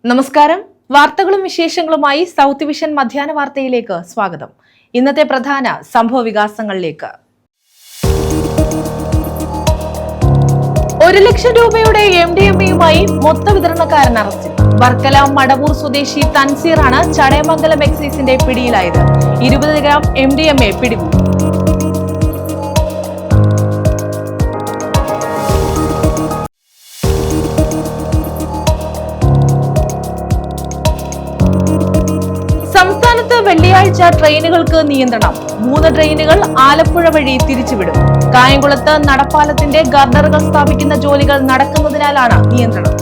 നമസ്കാരം. വാർത്തകളും വിശേഷങ്ങളുമായി സൗത്ത് വിഷൻ മധ്യാഹ്ന വാർത്തയിലേക്ക് സ്വാഗതം. ഇന്നത്തെ പ്രധാന സംഭവ വികാസങ്ങളിലേക്ക്. 1 ലക്ഷം രൂപയുടെ MDMA-യുമായി മൊത്ത വിതരണക്കാരൻ അറസ്റ്റിൽ. വർക്കല മടവൂർ സ്വദേശി തൻസീറാണ് ചടയമംഗലം എക്സൈസിന്റെ പിടിയിലായത്. 20 ഗ്രാം MDMA പിടികൂടി. സംസ്ഥാനത്ത് വെള്ളിയാഴ്ച ട്രെയിനുകൾക്ക് നിയന്ത്രണം. 3 ട്രെയിനുകൾ ആലപ്പുഴ വഴി തിരിച്ചുവിടും. കായംകുളത്ത് നടപ്പാലത്തിന്റെ ഗർഡറുകൾ സ്ഥാപിക്കുന്ന ജോലികൾ നടക്കുന്നതിനാലാണ് നിയന്ത്രണം.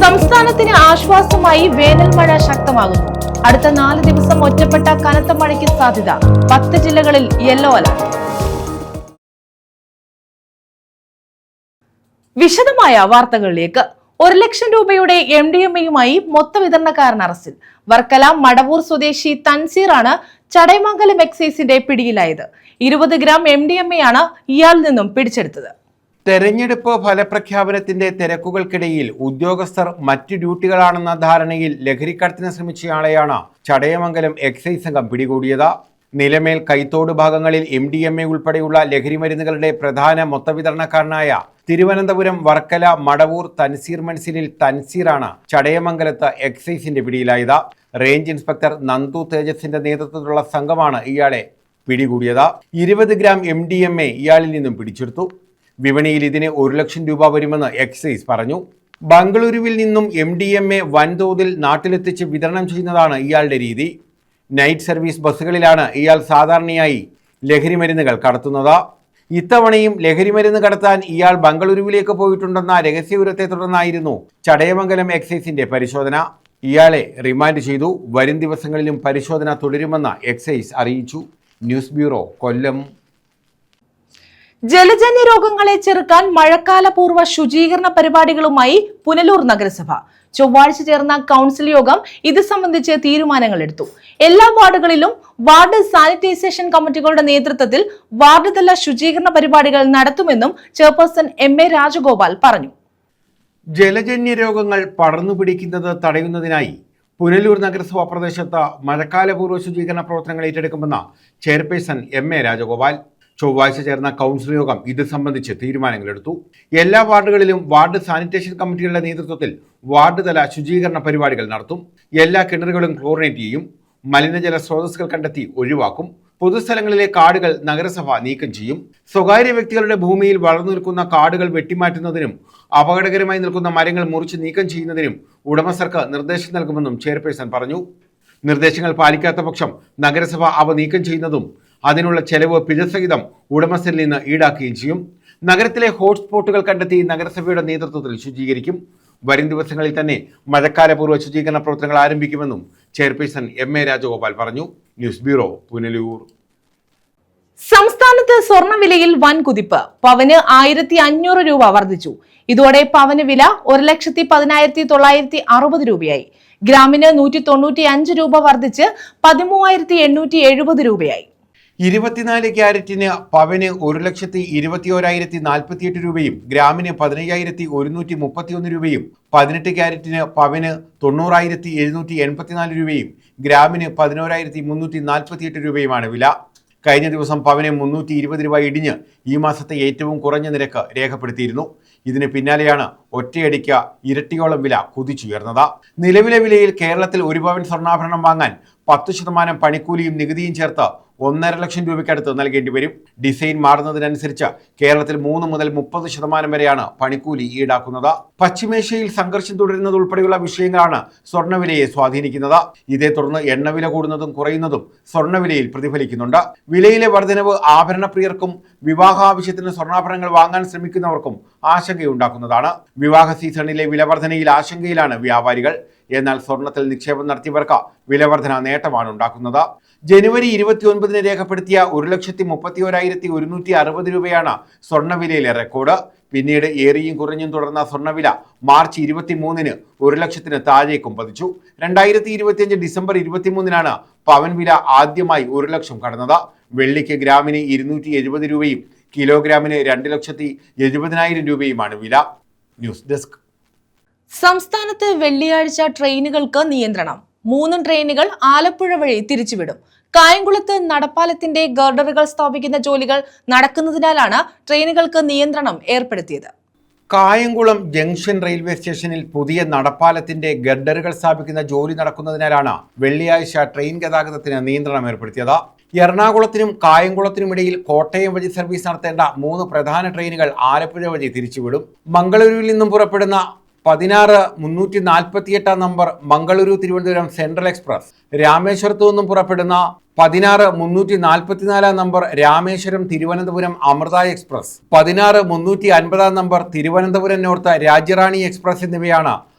സംസ്ഥാനത്തിന് ആശ്വാസമായി വേനൽ മഴ ശക്തമാകുന്നു. അടുത്ത 4 ദിവസം ഒറ്റപ്പെട്ട കനത്ത മഴയ്ക്ക് സാധ്യത. 10 ജില്ലകളിൽ യെല്ലോ അലർട്ട്. വിശദമായ വാർത്തകളിലേക്ക്. 1 ലക്ഷം രൂപയുടെ MDMA-യുമായി മൊത്ത വിതരണക്കാരൻ അറസ്റ്റിൽ. വർക്കല മടവൂർ സ്വദേശി തൻസീറാണ് ചടയമംഗലം എക്സൈസിന്റെ പിടിയിലായത്. 20 ഗ്രാം MDMA-യാണ് ഇയാളിൽ നിന്നും പിടിച്ചെടുത്തത്. തെരഞ്ഞെടുപ്പ് ഫലപ്രഖ്യാപനത്തിന്റെ തിരക്കുകൾക്കിടയിൽ ഉദ്യോഗസ്ഥർ മറ്റു ഡ്യൂട്ടികളാണെന്ന ധാരണയിൽ ലഹരിക്കടത്തിന് ശ്രമിച്ചയാളെയാണ് ചടയമംഗലം എക്സൈസ് സംഘം പിടികൂടിയത്. നിലമേൽ കൈത്തോട് ഭാഗങ്ങളിൽ MDMA ഉൾപ്പെടെയുള്ള ലഹരിമരുന്നുകളുടെ പ്രധാന മൊത്തവിതരണക്കാരനായ തിരുവനന്തപുരം വർക്കല മടവൂർ തൻസീർ മൻസിലിൽ തൻസീറാണ് ചടയമംഗലത്ത് എക്സൈസിന്റെ പിടിയിലായത്. റേഞ്ച് ഇൻസ്പെക്ടർ നന്ദു തേജസിന്റെ നേതൃത്വത്തിലുള്ള സംഘമാണ് ഇയാളെ പിടികൂടിയത്. 20 ഗ്രാം MDMA ഇയാളിൽ നിന്നും പിടിച്ചെടുത്തു. വിപണിയിൽ ഇതിന് 1 ലക്ഷം രൂപ വരുമെന്ന് എക്സൈസ് പറഞ്ഞു. ബംഗളൂരുവിൽ നിന്നും MDMA വൻതോതിൽ നാട്ടിലെത്തിച്ച് വിതരണം ചെയ്യുന്നതാണ് ഇയാളുടെ രീതി. നൈറ്റ് സർവീസ് ബസ്സുകളിലാണ് ഇയാൾ സാധാരണയായി ലഹരിമരുന്നുകൾ കടത്തുന്നത്. ഇത്തവണയും ലഹരിമരുന്ന് കടത്താൻ ഇയാൾ ബംഗളൂരുവിലേക്ക് പോയിട്ടുണ്ടെന്ന രഹസ്യവിവരത്തെ തുടർന്നായിരുന്നു ചടയമംഗലം എക്സൈസിന്റെ പരിശോധന. ഇയാളെ റിമാൻഡ് ചെയ്തു. വരും ദിവസങ്ങളിലും പരിശോധന തുടരുമെന്ന് എക്സൈസ് അറിയിച്ചു. ന്യൂസ് ബ്യൂറോ, കൊല്ലം. ജലജന്യ രോഗങ്ങളെ ചെറുക്കാൻ മഴക്കാലപൂർവ്വ ശുചീകരണ പരിപാടികളുമായി പുനലൂർ നഗരസഭ. ചൊവ്വാഴ്ച ചേർന്ന കൗൺസിൽ യോഗം ഇത് സംബന്ധിച്ച് തീരുമാനങ്ങൾ എടുത്തു. എല്ലാ വാർഡുകളിലും വാർഡ് സാനിറ്റൈസേഷൻ കമ്മിറ്റികളുടെ നേതൃത്വത്തിൽ വാർഡ് തല ശുചീകരണ പരിപാടികൾ നടത്തുമെന്നും ചെയർപേഴ്സൺ MA രാജഗോപാൽ പറഞ്ഞു. ജലജന്യ രോഗങ്ങൾ പടർന്നു പിടിക്കുന്നത് തടയുന്നതിനായി പുനലൂർ നഗരസഭാ പ്രദേശത്ത് മഴക്കാലപൂർവ്വ ശുചീകരണ പ്രവർത്തനങ്ങൾ ഏറ്റെടുക്കുമെന്ന് ചെയർപേഴ്സൺ MA രാജഗോപാൽ. ചൊവ്വാഴ്ച ചേർന്ന കൗൺസിൽ യോഗം ഇത് സംബന്ധിച്ച് തീരുമാനങ്ങളെടുത്തു. എല്ലാ വാർഡുകളിലും വാർഡ് സാനിറ്റേഷൻ കമ്മിറ്റികളുടെ നേതൃത്വത്തിൽ വാർഡ് തല ശുചീകരണ പരിപാടികൾ നടത്തും. എല്ലാ കിണറുകളും ക്ലോറിനേറ്റ് ചെയ്യും. മലിനജല സ്രോതസ്സുകൾ കണ്ടെത്തി ഒഴിവാക്കും. പൊതുസ്ഥലങ്ങളിലെ കാടുകൾ നഗരസഭ നീക്കം ചെയ്യും. സ്വകാര്യ വ്യക്തികളുടെ ഭൂമിയിൽ വളർന്നു നിൽക്കുന്ന കാടുകൾ വെട്ടിമാറ്റുന്നതിനും അപകടകരമായി നിൽക്കുന്ന മരങ്ങൾ മുറിച്ച് നീക്കം ചെയ്യുന്നതിനും ഉടമസ്ഥർക്ക് നിർദ്ദേശം നൽകുമെന്നും ചെയർപേഴ്സൺ പറഞ്ഞു. നിർദ്ദേശങ്ങൾ പാലിക്കാത്ത പക്ഷം നഗരസഭ അവ നീക്കം ചെയ്യുന്നതും അതിനുള്ള ചെലവ് പിഴ സഹിതം ഉടമസ്ഥരിൽ നിന്ന് ഈടാക്കുകയും ചെയ്യും. നഗരത്തിലെ ഹോട്ട്സ്പോട്ടുകൾ കണ്ടെത്തി നഗരസഭയുടെ നേതൃത്വത്തിൽ ശുചീകരിക്കും. വരും ദിവസങ്ങളിൽ തന്നെ മഴക്കാലപൂർവ്വ ശുചീകരണ പ്രവർത്തനങ്ങൾ ആരംഭിക്കുമെന്നും ചെയർപേഴ്സൺ MA രാജഗോപാൽ പറഞ്ഞു. News bureau, Punalur. സംസ്ഥാനത്ത് സ്വർണ്ണവിലയിൽ വൻ കുതിപ്പ്. പവന് 1500 രൂപ വർദ്ധിച്ചു. ഇതോടെ പവന് വില 1,10,960 രൂപയായി. ഗ്രാമിന് 195 രൂപ വർദ്ധിച്ച് 13,870 രൂപയായി. 24 ക്യാരറ്റിന് പവന് 1,21,048 രൂപയും ഗ്രാമിന് 15,131 രൂപയും 18 ക്യാരറ്റിന് പവന് 90,784 രൂപയും ഗ്രാമിന് 11,348 രൂപയുമാണ് വില. കഴിഞ്ഞ ദിവസം പവന് 320 രൂപ ഇടിഞ്ഞ് ഈ മാസത്തെ ഏറ്റവും കുറഞ്ഞ നിരക്ക് രേഖപ്പെടുത്തിയിരുന്നു. ഇതിന് പിന്നാലെയാണ് ഒറ്റയടിക്ക് ഇരട്ടിയോളം വില കുതിച്ചുയർന്നത്. നിലവിലെ വിലയിൽ കേരളത്തിൽ 1 പവൻ സ്വർണ്ണാഭരണം വാങ്ങാൻ 10% പണിക്കൂലിയും നികുതിയും ചേർത്ത് 1.5 ലക്ഷം രൂപയ്ക്കടുത്ത് നൽകേണ്ടി വരും. ഡിസൈൻ മാറുന്നതിനനുസരിച്ച് കേരളത്തിൽ 3 മുതൽ 30% വരെയാണ് പണിക്കൂലി ഈടാക്കുന്നത്. പശ്ചിമേഷ്യയിൽ സംഘർഷം തുടരുന്നത് ഉൾപ്പെടെയുള്ള വിഷയങ്ങളാണ് സ്വർണ്ണവിലയെ സ്വാധീനിക്കുന്നത്. ഇതേ തുടർന്ന് എണ്ണവില കൂടുന്നതും കുറയുന്നതും സ്വർണ്ണവിലയിൽ പ്രതിഫലിക്കുന്നുണ്ട്. വിലയിലെ വർധനവ് ആഭരണപ്രിയർക്കും വിവാഹാവശ്യത്തിന് സ്വർണ്ണാഭരണങ്ങൾ വാങ്ങാൻ ശ്രമിക്കുന്നവർക്കും ആശങ്കയുണ്ടാക്കുന്നതാണ്. വിവാഹ സീസണിലെ വിലവർധനയിൽ ആശങ്കയിലാണ് വ്യാപാരികൾ. എന്നാൽ സ്വർണത്തിൽ നിക്ഷേപം നടത്തിയവർക്ക് വിലവർധന നേട്ടമാണ് ഉണ്ടാക്കുന്നത്. ജനുവരി 29 രേഖപ്പെടുത്തിയ 1,31,160 രൂപയാണ് സ്വർണ്ണവിലയിലെ റെക്കോർഡ്. പിന്നീട് ഏറിയും കുറഞ്ഞും തുടർന്ന സ്വർണ്ണവില മാർച്ച് 23-ന് 1 ലക്ഷത്തിന് താഴേക്കും പതിച്ചു. 2025 ഡിസംബർ 23-നാണ് പവൻ വില ആദ്യമായി 1 ലക്ഷം കടന്നത്. വെള്ളിക്ക് ഗ്രാമിന് 270 രൂപയും കിലോഗ്രാമിന് 2,70,000 രൂപയുമാണ് വില. News desk. സംസ്ഥാനത്ത് വെള്ളിയാഴ്ച ട്രെയിനുകൾക്ക് നിയന്ത്രണം. 3 ട്രെയിനുകൾ ആലപ്പുഴ വഴി തിരിച്ചുവിടും. കായംകുളത്ത് നടപ്പാലത്തിന്റെ ഗർഡറുകൾ സ്ഥാപിക്കുന്ന ജോലികൾ നടക്കുന്നതിനാലാണ് ട്രെയിനുകൾക്ക് നിയന്ത്രണം ഏർപ്പെടുത്തിയത്. കായംകുളം ജംഗ്ഷൻ റെയിൽവേ സ്റ്റേഷനിൽ പുതിയ നടപ്പാലത്തിന്റെ ഗർഡറുകൾ സ്ഥാപിക്കുന്ന ജോലി നടക്കുന്നതിനാലാണ് വെള്ളിയാഴ്ച ട്രെയിൻ ഗതാഗതത്തിന് നിയന്ത്രണം ഏർപ്പെടുത്തിയത്. എറണാകുളത്തിനും കായംകുളത്തിനുമിടയിൽ കോട്ടയം വഴി സർവീസ് നടത്തേണ്ട 3 പ്രധാന ട്രെയിനുകൾ ആലപ്പുഴ വഴി തിരിച്ചുവിടും. മംഗളൂരുവിൽ നിന്നും പുറപ്പെടുന്ന 16-348 number Mangaluru Thiruvananthapuram central express, രാമേശ്വരത്തു നിന്നും പുറപ്പെടുന്ന 16-344 number Rameswaram Thiruvananthapuram Amrita express, 16-350 number Thiruvananthapuram north Rajyarani express എന്നിവയാണ്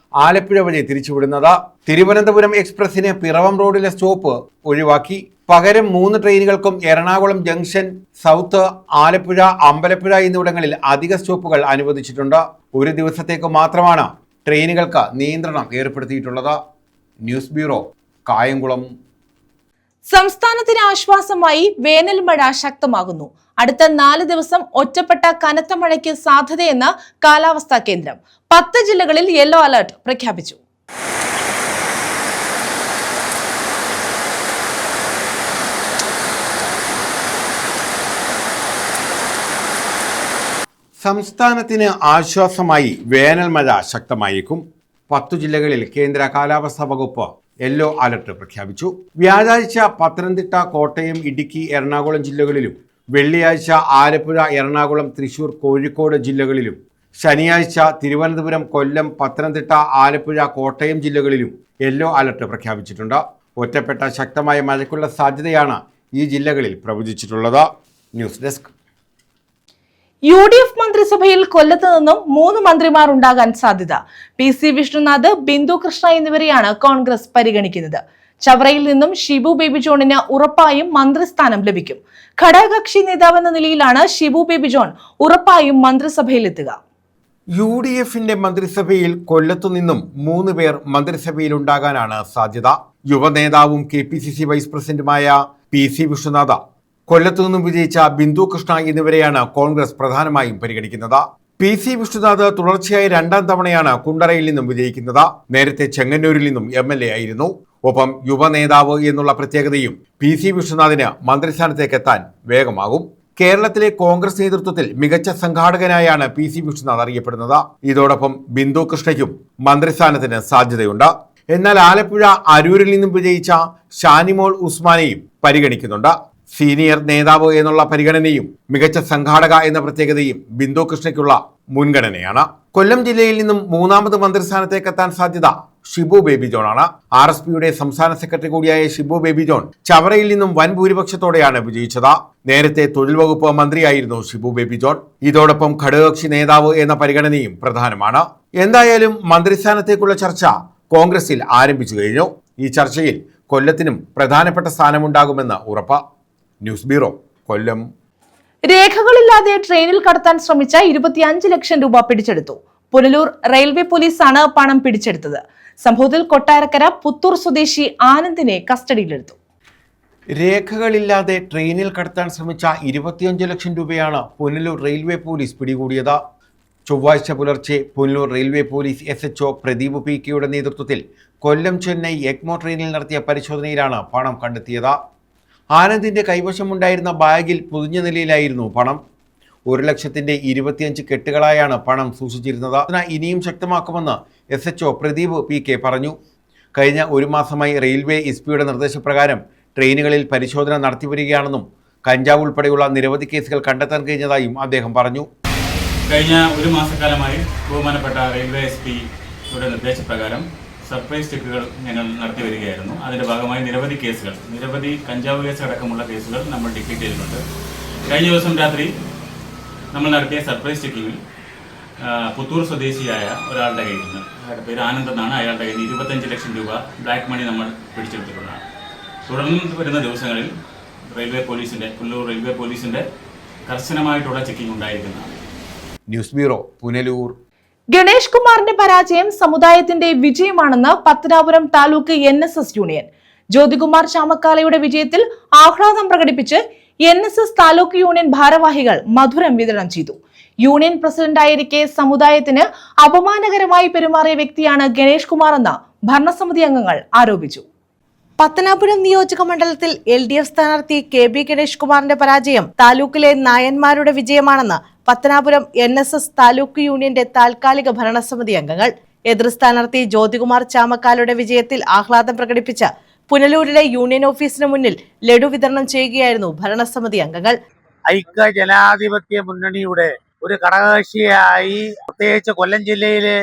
ആലപ്പുഴ വഴി തിരിച്ചുവിടുന്നത്. തിരുവനന്തപുരം എക്സ്പ്രസിന് പിറവം റോഡിലെ സ്റ്റോപ്പ് ഒഴിവാക്കി. പകരം 3 ട്രെയിനുകൾക്കും എറണാകുളം ജംഗ്ഷൻ, സൗത്ത്, ആലപ്പുഴ, അമ്പലപ്പുഴ എന്നിവിടങ്ങളിൽ അധിക സ്റ്റോപ്പുകൾ അനുവദിച്ചിട്ടുണ്ട്. ഒരു ദിവസത്തേക്ക് മാത്രമാണ് ട്രെയിനുകൾക്ക് നിയന്ത്രണം ഏർപ്പെടുത്തിയിട്ടുള്ളത്. News bureau, Kayamkulam. സംസ്ഥാനത്തിന് ആശ്വാസമായി വേനൽ മഴ ശക്തമാകുന്നു. അടുത്ത 4 ദിവസം ഒറ്റപ്പെട്ട കനത്ത മഴയ്ക്ക് സാധ്യതയെന്ന് കാലാവസ്ഥാ കേന്ദ്രം. 10 ജില്ലകളിൽ യെല്ലോ അലർട്ട് പ്രഖ്യാപിച്ചു. സംസ്ഥാനത്തിന് ആശ്വാസമായി വേനൽ മഴ ശക്തമായേക്കും. 10 ജില്ലകളിൽ കേന്ദ്ര കാലാവസ്ഥാ വകുപ്പ് യെല്ലോ അലർട്ട് പ്രഖ്യാപിച്ചു. വ്യാഴാഴ്ച പത്തനംതിട്ട, കോട്ടയം, ഇടുക്കി, എറണാകുളം ജില്ലകളിലും വെള്ളിയാഴ്ച ആലപ്പുഴ, എറണാകുളം, തൃശൂർ, കോഴിക്കോട് ജില്ലകളിലും ശനിയാഴ്ച തിരുവനന്തപുരം, കൊല്ലം, പത്തനംതിട്ട, ആലപ്പുഴ, കോട്ടയം ജില്ലകളിലും യെല്ലോ അലർട്ട് പ്രഖ്യാപിച്ചിട്ടുണ്ട്. ഒറ്റപ്പെട്ട ശക്തമായ മഴയ്ക്കുള്ള സാധ്യതയാണ് ഈ ജില്ലകളിൽ പ്രവചിച്ചിട്ടുള്ളത്. News desk. UDF മന്ത്രിസഭയിൽ കൊല്ലത്ത് നിന്നും 3 മന്ത്രിമാർ ഉണ്ടാകാൻ സാധ്യത. PC വിഷ്ണുനാഥ്, ബിന്ദു കൃഷ്ണ എന്നിവരെയാണ് കോൺഗ്രസ് പരിഗണിക്കുന്നത്. ചവറയിൽ നിന്നും ഷിബു ബേബി ജോണിന് ഉറപ്പായും മന്ത്രിസ്ഥാനം ലഭിക്കും. ഘടകകക്ഷി നേതാവെന്ന നിലയിലാണ് ഷിബു ബേബി ജോൺ ഉറപ്പായും മന്ത്രിസഭയിലെത്തുക. UDFന്റെ മന്ത്രിസഭയിൽ കൊല്ലത്തു നിന്നും 3 പേർ മന്ത്രിസഭയിൽ ഉണ്ടാകാനാണ് സാധ്യത. യുവനേതാവും KPCC വൈസ് പ്രസിഡന്റുമായ PC വിഷ്ണുനാഥ, കൊല്ലത്തു നിന്നും വിജയിച്ച ബിന്ദു കൃഷ്ണ എന്നിവരെയാണ് കോൺഗ്രസ് പ്രധാനമായും പരിഗണിക്കുന്നത്. PC വിഷ്ണുനാഥ് തുടർച്ചയായി 2ാം തവണയാണ് കുണ്ടറയിൽ നിന്നും വിജയിക്കുന്നത്. നേരത്തെ ചെങ്ങന്നൂരിൽ നിന്നും MLA ആയിരുന്നു. ഒപ്പം യുവനേതാവ് എന്നുള്ള പ്രത്യേകതയും PC വിഷ്ണുനാഥിന് മന്ത്രിസ്ഥാനത്തേക്ക് എത്താൻ വേഗമാകും. കേരളത്തിലെ കോൺഗ്രസ് നേതൃത്വത്തിൽ മികച്ച സംഘാടകനായാണ് PC വിഷ്ണുനാഥ് അറിയപ്പെടുന്നത്. ഇതോടൊപ്പം ബിന്ദു കൃഷ്ണയ്ക്കും മന്ത്രിസ്ഥാനത്തിന് സാധ്യതയുണ്ട്. എന്നാൽ ആലപ്പുഴ അരൂരിൽ നിന്നും വിജയിച്ച ഷാനിമോൾ ഉസ്മാനെയും പരിഗണിക്കുന്നുണ്ട്. സീനിയർ നേതാവ് എന്നുള്ള പരിഗണനയും മികച്ച സംഘാടക എന്ന പ്രത്യേകതയും ബിന്ദു കൃഷ്ണയ്ക്കുള്ള മുൻഗണനയാണ്. കൊല്ലം ജില്ലയിൽ നിന്നും 3ാമത് മന്ത്രിസ്ഥാനത്തേക്ക് എത്താൻ സാധ്യത ഷിബു ബേബി ജോൺ ആണ്. RSPയുടെ സംസ്ഥാന സെക്രട്ടറി കൂടിയായ ഷിബു ബേബി ജോൺ ചവറയിൽ നിന്നും വൻ ഭൂരിപക്ഷത്തോടെയാണ് വിജയിച്ചത്. നേരത്തെ തൊഴിൽ വകുപ്പ് മന്ത്രിയായിരുന്നു ഷിബു ബേബി ജോൺ. ഇതോടൊപ്പം ഘടകകക്ഷി നേതാവ് എന്ന പരിഗണനയും പ്രധാനമാണ്. എന്തായാലും മന്ത്രിസ്ഥാനത്തേക്കുള്ള ചർച്ച കോൺഗ്രസിൽ ആരംഭിച്ചു കഴിഞ്ഞു. ഈ ചർച്ചയിൽ കൊല്ലത്തിനും പ്രധാനപ്പെട്ട സ്ഥാനമുണ്ടാകുമെന്ന് ഉറപ്പ്. ന്യൂസ് ബ്യൂറോ, കൊല്ലം. രേഖകളില്ലാതെ ട്രെയിനിൽ കടത്താൻ ശ്രമിച്ച 25 ലക്ഷം രൂപ പിടിച്ചെടുത്തു. പുനലൂർ റെയിൽവേ പോലീസാണ് പണം പിടിച്ചെടുത്തത്. സംഭവത്തിൽ കൊട്ടാരക്കര പുത്തൂർ സ്വദേശി ആനന്ദിനെ കസ്റ്റഡിയിലെടുത്തു. രേഖകളില്ലാതെ ട്രെയിനിൽ കടത്താൻ ശ്രമിച്ച 25 ലക്ഷം രൂപയാണ് പുനലൂർ റെയിൽവേ പോലീസ് പിടികൂടിയത്. ചൊവ്വാഴ്ച പുലർച്ചെ Punalur railway police SHO Pradeep PK നേതൃത്വത്തിൽ കൊല്ലം ചെന്നൈ എഗ്മോ ട്രെയിനിൽ നടത്തിയ പരിശോധനയിലാണ് പണം കണ്ടെത്തിയത്. ആനന്ദിന്റെ കൈവശമുണ്ടായിരുന്ന ബാഗിൽ പൊതിഞ്ഞ നിലയിലായിരുന്നു പണം. 1,25,000 കെട്ടുകളായാണ് പണം സൂക്ഷിച്ചിരുന്നത്. ഇനിയും ശക്തമാക്കുമെന്ന് SHO പ്രദീപ് PK പറഞ്ഞു. കഴിഞ്ഞ 1 മാസമായി റെയിൽവേ SP-യുടെ നിർദ്ദേശപ്രകാരം ട്രെയിനുകളിൽ പരിശോധന നടത്തിവരികയാണെന്നും കഞ്ചാവ് ഉൾപ്പെടെയുള്ള നിരവധി കേസുകൾ കണ്ടെത്താൻ കഴിഞ്ഞതായും അദ്ദേഹം പറഞ്ഞു. കഴിഞ്ഞ 1 മാസക്കാലമായി ബഹുമാനപ്പെട്ട റെയിൽവേ SP-യുടെ നിർദ്ദേശപ്രകാരം സർപ്രൈസ് ചെക്കുകൾ ഞങ്ങൾ നടത്തി വരികയായിരുന്നു. അതിൻ്റെ ഭാഗമായി നിരവധി കഞ്ചാവ് കേസ് അടക്കമുള്ള കേസുകൾ നമ്മൾ ഡിറ്റക്ട് ചെയ്തിട്ടുണ്ട്. കഴിഞ്ഞ ദിവസം രാത്രി നമ്മൾ നടത്തിയ സർപ്രൈസ് ചെക്കിങ്ങിൽ പുത്തൂർ സ്വദേശിയായ ഒരാളുടെ കയ്യിൽ നിന്ന്, അയാളുടെ പേര് ആനന്ദ് എന്നാണ്, അയാളുടെ കയ്യിൽ നിന്ന് 25 ലക്ഷം രൂപ ബ്ലാക്ക് മണി നമ്മൾ പിടിച്ചെടുത്തിട്ടുള്ളതാണ്. തുടർന്ന് വരുന്ന ദിവസങ്ങളിൽ പുനലൂർ റെയിൽവേ പോലീസിൻ്റെ കർശനമായിട്ടുള്ള ചെക്കിംഗ് ഉണ്ടായിരിക്കുന്നതാണ്. News bureau, Punalur. ഗണേഷ് കുമാറിന്റെ പരാജയം സമുദായത്തിന്റെ വിജയമാണെന്ന് പത്തനാപുരം താലൂക്ക് NSS യൂണിയൻ. ജ്യോതികുമാർ ചാമക്കാലയുടെ വിജയത്തിൽ ആഹ്ലാദം പ്രകടിപ്പിച്ച് NSS താലൂക്ക് യൂണിയൻ ഭാരവാഹികൾ മധുരം വിതരണം ചെയ്തു. യൂണിയൻ പ്രസിഡന്റായിരിക്കെ സമുദായത്തിന് അപമാനകരമായി പെരുമാറിയ വ്യക്തിയാണ് ഗണേഷ് കുമാർ എന്ന് ഭരണസമിതി അംഗങ്ങൾ ആരോപിച്ചു. പത്തനാപുരം നിയോജക മണ്ഡലത്തിൽ LDF സ്ഥാനാർത്ഥി KB ഗണേഷ് കുമാറിന്റെ പരാജയം താലൂക്കിലെ നായന്മാരുടെ വിജയമാണെന്ന് പത്തനാപുരം NSS താലൂക്ക് യൂണിയന്റെ താൽക്കാലിക ഭരണസമിതി അംഗങ്ങൾ. എതിർ സ്ഥാനാർത്ഥി ജ്യോതികുമാർ ചാമക്കാലയുടെ വിജയത്തിൽ ആഹ്ലാദം പ്രകടിപ്പിച്ച പുനലൂരിലെ യൂണിയൻ ഓഫീസിന് മുന്നിൽ ലഡു വിതരണം ചെയ്യുകയായിരുന്നു ഭരണസമിതി അംഗങ്ങൾ. ഐക്യ ജനാധിപത്യ മുന്നണിയുടെ ഒരു ഘടകകക്ഷിയായി, പ്രത്യേകിച്ച് കൊല്ലം ജില്ലയിലെ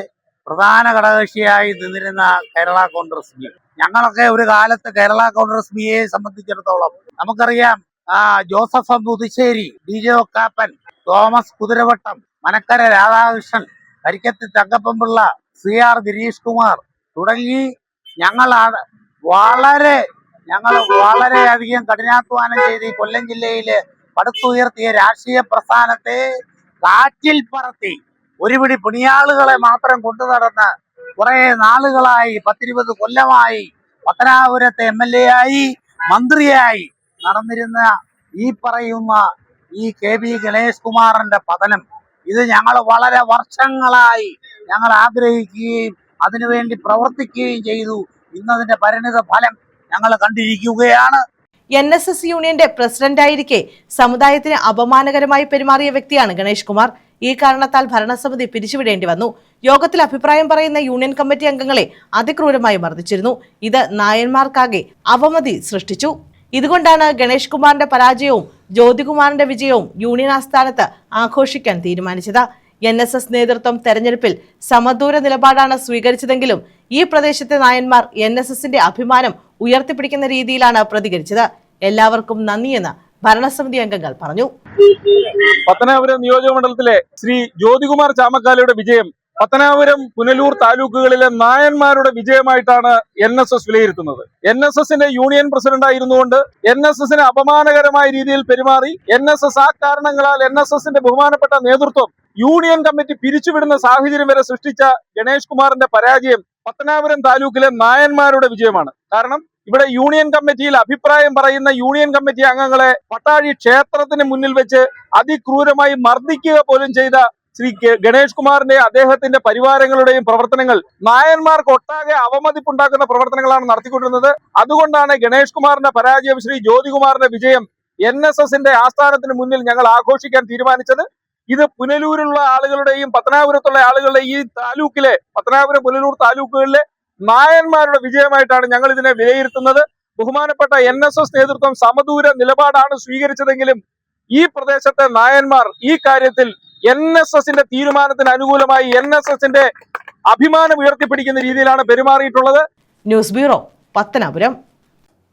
പ്രധാന ഘടകകക്ഷിയായി നിന്നിരുന്ന കേരള കോൺഗ്രസ് ബി. ഞങ്ങളൊക്കെ ഒരു കാലത്ത് കേരള കോൺഗ്രസ് ബിയെ സംബന്ധിച്ചിടത്തോളം നമുക്കറിയാം. Joseph Puthussery, DJ Kappan, Thomas Kuthiravattom, Manakkara Radhakrishnan, Karikkath Thankappanpillai, CR Gireesh Kumar തുടങ്ങി ഞങ്ങൾ വളരെയധികം കഠിനാധ്വാനം ചെയ്ത് ഈ കൊല്ലം ജില്ലയില് പടുത്തുയർത്തിയ രാഷ്ട്രീയ പ്രസ്ഥാനത്തെ കാറ്റിൽ പറത്തി ഒരുപിടി പിണിയാളുകളെ മാത്രം കൊണ്ടു നടന്ന് കുറെ നാളുകളായി, 10-20 കൊല്ലമായി പത്തനാപുരത്തെ MLA ആയി, മന്ത്രിയായി നടന്നിരുന്ന ഈ പറയുന്ന ഈ KB ഗണേഷ് കുമാറിന്റെ പതനം, ഇത് ഞങ്ങൾ വളരെ വർഷങ്ങളായി ഞങ്ങൾ ആഗ്രഹിക്കുകയും അതിനുവേണ്ടി പ്രവർത്തിക്കുകയും ചെയ്തു. ഇന്നതിന്റെ പരിണിത ഫലം ഞങ്ങൾ കണ്ടിരിക്കുകയാണ്. NSS യൂണിയന്റെ പ്രസിഡന്റായിരിക്കെ സമുദായത്തിന് അപമാനകരമായി പെരുമാറിയ വ്യക്തിയാണ് ഗണേഷ് കുമാർ. ഈ കാരണത്താൽ ഭരണസമിതി പിരിച്ചുവിടേണ്ടി വന്നു. യോഗത്തിൽ അഭിപ്രായം പറയുന്ന യൂണിയൻ കമ്മിറ്റി അംഗങ്ങളെ അതിക്രൂരമായി മർദ്ദിച്ചിരുന്നു. ഇത് നായന്മാർക്കാകെ അവമതി സൃഷ്ടിച്ചു. ഇതുകൊണ്ടാണ് ഗണേഷ് കുമാറിന്റെ പരാജയവും ജ്യോതികുമാറിന്റെ വിജയവും യൂണിയൻ ആസ്ഥാനത്ത് ആഘോഷിക്കാൻ തീരുമാനിച്ചത്. NSS നേതൃത്വം തെരഞ്ഞെടുപ്പിൽ സമദൂര നിലപാടാണ് സ്വീകരിച്ചതെങ്കിലും ഈ പ്രദേശത്തെ നായന്മാർ NSSന്റെ അഭിമാനം ഉയർത്തിപ്പിടിക്കുന്ന രീതിയിലാണ് പ്രതികരിച്ചത്. എല്ലാവർക്കും നന്ദിയെന്ന് ഭരണസമിതി അംഗങ്ങൾ പറഞ്ഞു. പത്തനാപുരം നിയോജക മണ്ഡലത്തിലെ ശ്രീ ജ്യോതികുമാർ ചാമക്കാലയുടെ വിജയം പത്തനാപുരം, പുനലൂർ താലൂക്കുകളിലെ നായന്മാരുടെ വിജയമായിട്ടാണ് NSS വിലയിരുത്തുന്നത്. NSSന്റെ യൂണിയൻ പ്രസിഡന്റായിരുന്നുകൊണ്ട് NSSന് അപമാനകരമായ രീതിയിൽ പെരുമാറി NSS ആ കാരണങ്ങളാൽ NSSന്റെ ബഹുമാനപ്പെട്ട നേതൃത്വം യൂണിയൻ കമ്മിറ്റി പിരിച്ചുവിടുന്ന സാഹചര്യം വരെ സൃഷ്ടിച്ച ഗണേഷ് കുമാറിന്റെ പരാജയം പത്തനാപുരം താലൂക്കിലെ നായന്മാരുടെ വിജയമാണ്. കാരണം ഇവിടെ യൂണിയൻ കമ്മിറ്റിയിൽ അഭിപ്രായം പറയുന്ന യൂണിയൻ കമ്മിറ്റി അംഗങ്ങളെ പട്ടാഴി ക്ഷേത്രത്തിന് മുന്നിൽ വെച്ച് അതിക്രൂരമായി മർദ്ദിക്കുക പോലും ചെയ്ത ശ്രീ ഗണേഷ് കുമാറിന്റെ അദ്ദേഹത്തിന്റെ പരിവാരങ്ങളുടെയും പ്രവർത്തനങ്ങൾ നായന്മാർക്ക് ഒട്ടാകെ അവമതിപ്പുണ്ടാക്കുന്ന പ്രവർത്തനങ്ങളാണ് നടത്തിക്കൊണ്ടിരുന്നത്. അതുകൊണ്ടാണ് ഗണേഷ് കുമാറിന്റെ പരാജയം, ശ്രീ ജ്യോതികുമാറിന്റെ വിജയം NSSന്റെ ആസ്ഥാനത്തിന് മുന്നിൽ ഞങ്ങൾ ആഘോഷിക്കാൻ തീരുമാനിച്ചത്. ഇത് പുനലൂരിലുള്ള ആളുകളുടെയും പത്തനാപുരത്തുള്ള ആളുകളുടെ ഈ താലൂക്കിലെ പത്തനാപുരം, പുനലൂർ താലൂക്കുകളിലെ നായന്മാരുടെ വിജയമായിട്ടാണ് ഞങ്ങൾ ഇതിനെ വിലയിരുത്തുന്നത്. ബഹുമാനപ്പെട്ട NSS നേതൃത്വം സമദൂര നിലപാടാണ് സ്വീകരിച്ചതെങ്കിലും ഈ പ്രദേശത്തെ നായന്മാർ ഈ കാര്യത്തിൽ NSSന്റെ തീരുമാനത്തിന് അനുകൂലമായി NSSന്റെ അഭിമാനം ഉയർത്തിപ്പിടിക്കുന്ന രീതിയിലാണ് പെരുമാറിയിട്ടുള്ളത്. News bureau, Pathanapuram.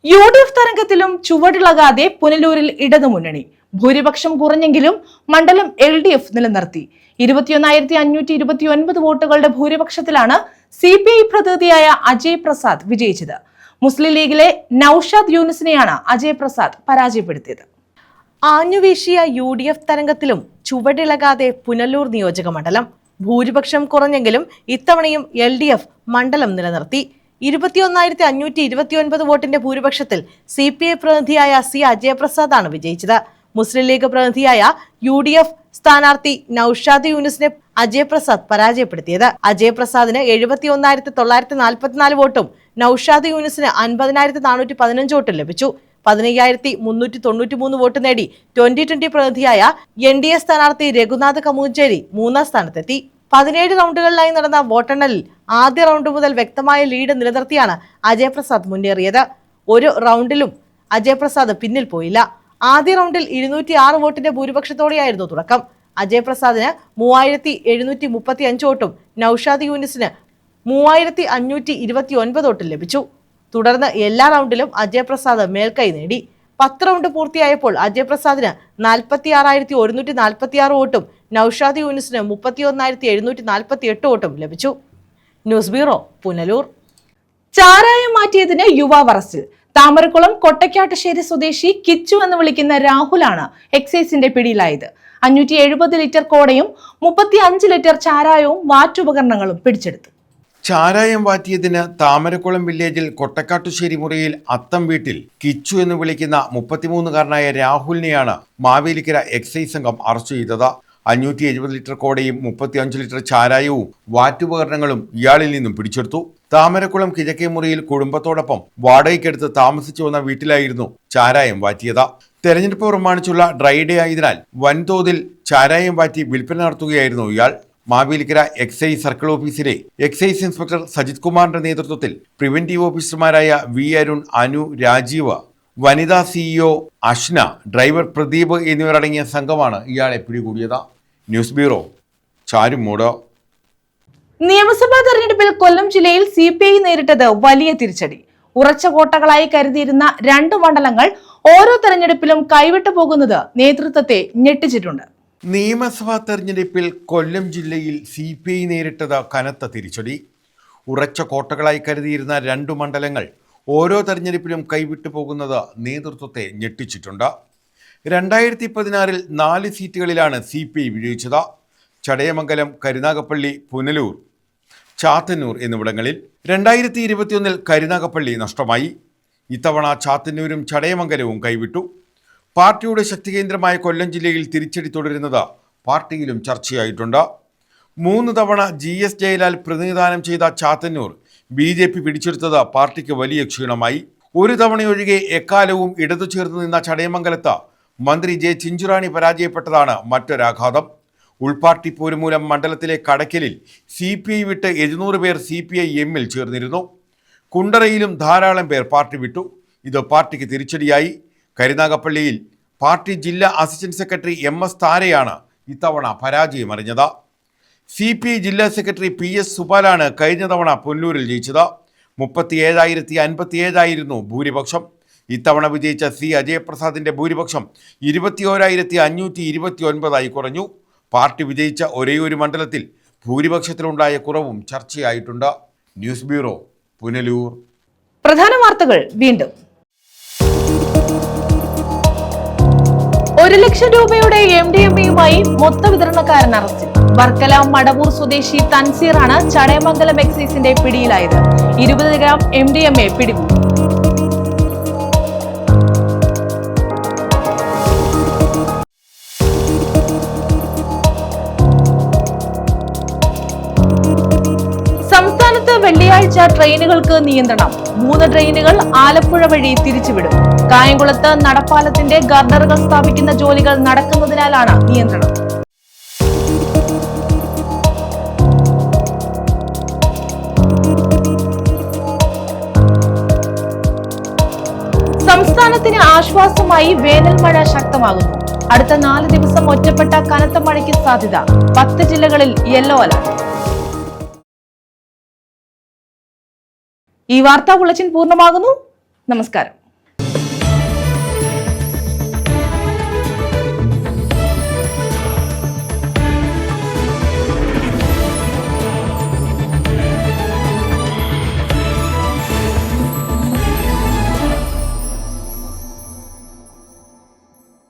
UDF തരംഗത്തിലും ചുവടിളകാതെ പുനലൂരിൽ ഇടതുമുന്നണി. ഭൂരിപക്ഷം കുറഞ്ഞെങ്കിലും മണ്ഡലം LDF നിലനിർത്തി. 21,529 വോട്ടുകളുടെ ഭൂരിപക്ഷത്തിലാണ് CPI പ്രതിനിധിയായ അജയ് പ്രസാദ് വിജയിച്ചത്. മുസ്ലിം ലീഗിലെ നൌഷാദ് യൂനിസിനെയാണ് അജയ് പ്രസാദ് പരാജയപ്പെടുത്തിയത്. ആഞ്ഞുവീശിയ UDF തരംഗത്തിലും ചുവടിളകാതെ പുനലൂർ നിയോജക മണ്ഡലം. ഭൂരിപക്ഷം കുറഞ്ഞെങ്കിലും ഇത്തവണയും LDF മണ്ഡലം നിലനിർത്തി. 21,529 വോട്ടിന്റെ ഭൂരിപക്ഷത്തിൽ CPI പ്രതിനിധിയായ അജയ് പ്രസാദാണ് വിജയിച്ചത്. മുസ്ലിം ലീഗ് പ്രതിനിധിയായ UDF സ്ഥാനാർത്ഥി നൌഷാദ് യൂനിസിനെ അജയ് പ്രസാദ് പരാജയപ്പെടുത്തിയത്. അജയ് പ്രസാദിന് 71,944 വോട്ടും നൌഷാദ് യൂനിസിന് 50,415 വോട്ടും ലഭിച്ചു. 15,393 വോട്ട് നേടി 2020 പ്രതിനിധിയായ NDA സ്ഥാനാർത്ഥി രഘുനാഥ് കമൂഞ്ചേരി 3ാം സ്ഥാനത്തെത്തി. 17 റൗണ്ടുകളിലായി നടന്ന വോട്ടെണ്ണലിൽ ആദ്യ റൗണ്ട് മുതൽ വ്യക്തമായ ലീഡ് നിലനിർത്തിയാണ് അജയ് പ്രസാദ് മുന്നേറിയത്. ഒരു റൗണ്ടിലും അജയ് പ്രസാദ് പിന്നിൽ പോയില്ല. ആദ്യ റൗണ്ടിൽ 206 വോട്ടിന്റെ ഭൂരിപക്ഷത്തോടെയായിരുന്നു തുടക്കം. അജയ് പ്രസാദിന് 3,735 വോട്ടും നൌഷാദ് യൂനിസിന് 3,529 വോട്ടും ലഭിച്ചു. തുടർന്ന് എല്ലാ റൗണ്ടിലും അജയ് പ്രസാദ് മേൽക്കൈ നേടി. 10 റൗണ്ട് പൂർത്തിയായപ്പോൾ അജയ് പ്രസാദിന് 46,146 വോട്ടും നൌഷാദ് യൂനിസിന് 31,748 വോട്ടും ലഭിച്ചു. News bureau, Punalur. ചാരായം മാറ്റിയതിന് യുവാവ് അറസ്റ്റിൽ. താമരക്കുളം കൊട്ടക്കാട്ടുശ്ശേരി സ്വദേശി കിച്ചു എന്ന് വിളിക്കുന്ന രാഹുലാണ് എക്സൈസിന്റെ പിടിയിലായത്. 570 ലിറ്റർ കോടയും 35 ലിറ്റർ ചാരായവും വാറ്റുപകരണങ്ങളും പിടിച്ചെടുത്തു. ചാരായം വാറ്റിയതിന് താമരക്കുളം വില്ലേജിൽ കൊട്ടക്കാട്ടുശ്ശേരി മുറിയിൽ അത്തം വീട്ടിൽ കിച്ചു എന്ന് വിളിക്കുന്ന 33കാരനായ രാഹുലിനെയാണ് മാവേലിക്കര എക്സൈസ് സംഘം അറസ്റ്റ് ചെയ്തത്. 570 ലിറ്റർ കോടയും 35 ലിറ്റർ ചാരായവും വാറ്റുപകരണങ്ങളും ഇയാളിൽ നിന്നും പിടിച്ചെടുത്തു. താമരക്കുളം കിഴക്കേ മുറിയിൽ കുടുംബത്തോടൊപ്പം വാടകയ്ക്കെടുത്ത് താമസിച്ചു വന്ന വീട്ടിലായിരുന്നു ചാരായം വാറ്റിയത്. തെരഞ്ഞെടുപ്പ് പ്രമാണിച്ചുള്ള ഡ്രൈ ഡേ ആയതിനാൽ വൻതോതിൽ ചാരായം വാറ്റി വിൽപ്പന നടത്തുകയായിരുന്നു ഇയാൾ. മാവേലിക്കര എക്സൈസ് സർക്കിൾ ഓഫീസിലെ എക്സൈസ് ഇൻസ്പെക്ടർ സജിത് കുമാറിന്റെ നേതൃത്വത്തിൽ പ്രിവന്റീവ് ഓഫീസർമാരായ വി അരുൺ, അനു, രാജീവ്, വനിതാ സിഇഒ അഷ്ന, ഡ്രൈവർ പ്രദീപ് എന്നിവരടങ്ങിയ സംഘമാണ് ഇയാളെ പിടികൂടിയത്. News bureau, Charummood. നിയമസഭാ തെരഞ്ഞെടുപ്പിൽ കൊല്ലം ജില്ലയിൽ CPI നേരിട്ടത് വലിയ തിരിച്ചടി. ഉറച്ച കോട്ടകളായി കരുതിയിരുന്ന 2 മണ്ഡലങ്ങൾ ഓരോ തെരഞ്ഞെടുപ്പിലും കൈവിട്ടു പോകുന്നത് നേതൃത്വത്തെ ഞെട്ടിച്ചിട്ടുണ്ട്. നിയമസഭാ തെരഞ്ഞെടുപ്പിൽ കൊല്ലം ജില്ലയിൽ CPI നേരിട്ടത് കനത്ത തിരിച്ചടി. ഉറച്ച കോട്ടകളായി കരുതിയിരുന്ന 2 മണ്ഡലങ്ങൾ ഓരോ തെരഞ്ഞെടുപ്പിലും കൈവിട്ടു പോകുന്നത് നേതൃത്വത്തെ ഞെട്ടിച്ചിട്ടുണ്ട്. 2016 4 സീറ്റുകളിലാണ് CPI വിജയിച്ചത്. ചടയമംഗലം, കരുനാഗപ്പള്ളി, പുനലൂർ, ചാത്തന്നൂർ എന്നിവിടങ്ങളിൽ. 2021 കരുനാഗപ്പള്ളി നഷ്ടമായി. ഇത്തവണ ചാത്തന്നൂരും ചടയമംഗലവും കൈവിട്ടു. പാർട്ടിയുടെ ശക്തികേന്ദ്രമായ കൊല്ലം ജില്ലയിൽ തിരിച്ചടി തുടരുന്നത് പാർട്ടിയിലും ചർച്ചയായിട്ടുണ്ട്. 3 തവണ GS ജയലാൽ പ്രതിനിധാനം ചെയ്ത ചാത്തന്നൂർ BJP പിടിച്ചെടുത്തത് പാർട്ടിക്ക് വലിയ ക്ഷീണമായി. ഒരു തവണയൊഴികെ എക്കാലവും ഇടതു ചേർന്ന് നിന്ന ചടയമംഗലത്ത് മന്ത്രി ജെ ചിഞ്ചുറാണി പരാജയപ്പെട്ടതാണ് മറ്റൊരാഘാതം. ഉൾപാർട്ടി പോരുമൂലം മണ്ഡലത്തിലെ കടയ്ക്കലിൽ CPI വിട്ട് 700 പേർ CPI-എമ്മിൽ ചേർന്നിരുന്നു. കുണ്ടറയിലും ധാരാളം പേർ പാർട്ടി വിട്ടു. ഇത് പാർട്ടിക്ക് തിരിച്ചടിയായി. കരുനാഗപ്പള്ളിയിൽ പാർട്ടി ജില്ലാ അസിസ്റ്റന്റ് സെക്രട്ടറി MS താരയാണ് ഇത്തവണ പരാജയമറിഞ്ഞത്. CPI ജില്ലാ സെക്രട്ടറി PS സുപാലാണ് കഴിഞ്ഞ തവണ പുനലൂരിൽ ജയിച്ചത്. 37,057 ഭൂരിപക്ഷം. ഇത്തവണ വിജയിച്ച C അജയപ്രസാദിന്റെ ഭൂരിപക്ഷം 21,529 കുറഞ്ഞു. പാർട്ടി വിജയിച്ച ഒരേയൊരു മണ്ഡലത്തിൽ ഭൂരിപക്ഷത്തിലുണ്ടായ കുറവും ചർച്ചയായിട്ടുണ്ട്. News bureau, Punalur. പ്രധാന വാർത്തകൾ വീണ്ടും. 1 ലക്ഷം രൂപയുടെ MDMA-യുമായി മൊത്ത വിതരണക്കാരൻ അറസ്റ്റിൽ. വർക്കല മടവൂർ സ്വദേശി തൻസീറാണ് ചടയമംഗലം എക്സൈസിന്റെ പിടിയിലായത്. 20 ഗ്രാം MDMA പിടികൂടി. സംസ്ഥാനത്ത് വെള്ളിയാഴ്ച ട്രെയിനുകൾക്ക് നിയന്ത്രണം. 3 ട്രെയിനുകൾ ആലപ്പുഴ വഴി തിരിച്ചുവിടും. കായംകുളത്ത് നടപ്പാലത്തിന്റെ ഗർഡറുകൾ സ്ഥാപിക്കുന്ന ജോലികൾ നടക്കുന്നതിനാലാണ് നിയന്ത്രണം. സംസ്ഥാനത്തിന് ആശ്വാസമായി വേനൽ മഴ ശക്തമാകുന്നു. അടുത്ത 4 ദിവസം ഒറ്റപ്പെട്ട കനത്ത മഴയ്ക്ക് സാധ്യത. 10 ജില്ലകളിൽ യെല്ലോ അലർട്ട്. ഈ വാർത്താ ബുള്ളറ്റിൻ പൂർണ്ണമാകുന്നു. നമസ്കാരം.